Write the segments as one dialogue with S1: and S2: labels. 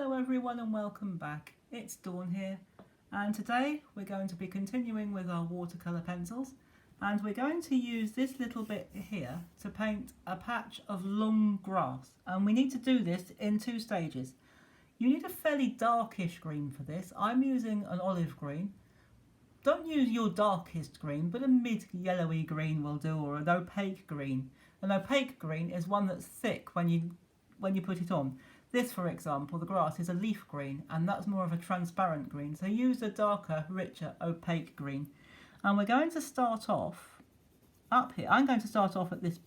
S1: Hello everyone and welcome back. It's Dawn here, and today we're going to be continuing with our watercolour pencils, and we're going to use this little bit here to paint a patch of long grass, and we need to do this in two stages. You need a fairly darkish green for this. I'm using an olive green. Don't use your darkest green, but a mid-yellowy green will do, or an opaque green. An opaque green is one that's thick when you put it on. This, for example, the grass is a leaf green, and that's more of a transparent green. So use a darker, richer, opaque green. And we're going to start off up here. I'm going to start off at this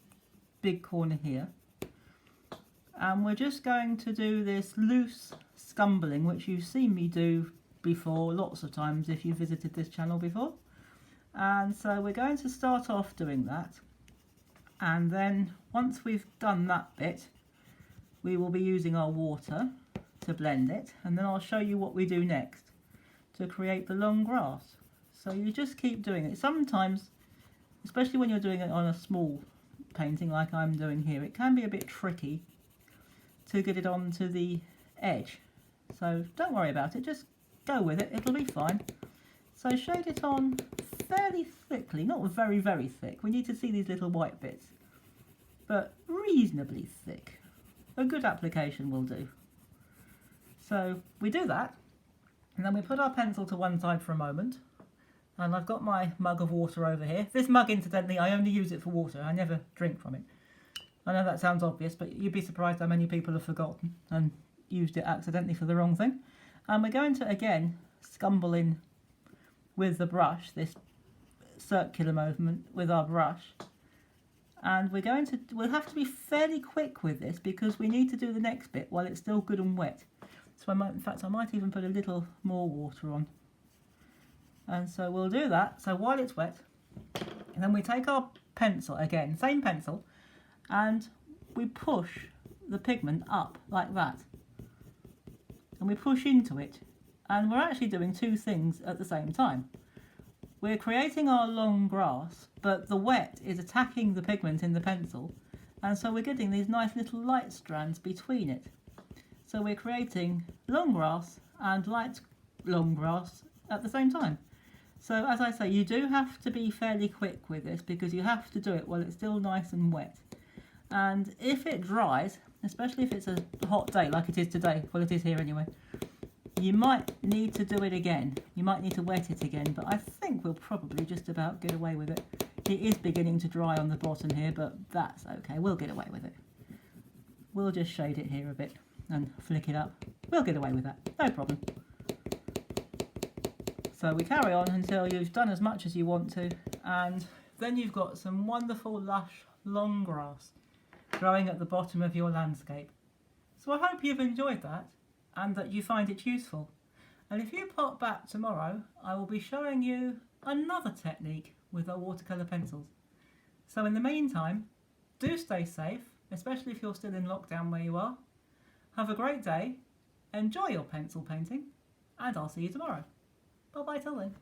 S1: big corner here. And we're just going to do this loose scumbling, which you've seen me do before lots of times if you visited this channel before. And so we're going to start off doing that. And then once we've done that bit, we will be using our water to blend it, and then I'll show you what we do next to create the long grass. So you just keep doing it. Sometimes, especially when you're doing it on a small painting like I'm doing here, it can be a bit tricky to get it onto the edge. So don't worry about it, just go with it, it'll be fine. So shade it on fairly thickly, not very, very thick. We need to see these little white bits, but reasonably thick. A good application will do. So we do that, and then we put our pencil to one side for a moment, and I've got my mug of water over here. This mug, incidentally, I only use it for water. I never drink from it. I know that sounds obvious, but you'd be surprised how many people have forgotten and used it accidentally for the wrong thing. And we're going to, again, scumble in with the brush, this circular movement with our brush. And we'll have to be fairly quick with this because we need to do the next bit while it's still good and wet. So I might even put a little more water on. And so we'll do that. So while it's wet, and then we take our pencil, again, same pencil, and we push the pigment up like that. And we push into it. And we're actually doing two things at the same time. We're creating our long grass, but the wet is attacking the pigment in the pencil, and so we're getting these nice little light strands between it. So we're creating long grass and light long grass at the same time. So as I say, you do have to be fairly quick with this because you have to do it while it's still nice and wet. And if it dries, especially if it's a hot day like it is today, well, it is here anyway, you might need to do it again. You might need to wet it again, but I think we'll probably just about get away with it. It is beginning to dry on the bottom here, but that's okay. We'll get away with it. We'll just shade it here a bit and flick it up. We'll get away with that. No problem. So we carry on until you've done as much as you want to, and then you've got some wonderful, lush, long grass growing at the bottom of your landscape. So I hope you've enjoyed that, and that you find it useful. And if you pop back tomorrow, I will be showing you another technique with our watercolour pencils. So in the meantime, do stay safe, especially if you're still in lockdown where you are. Have a great day, enjoy your pencil painting, and I'll see you tomorrow. Bye bye till then.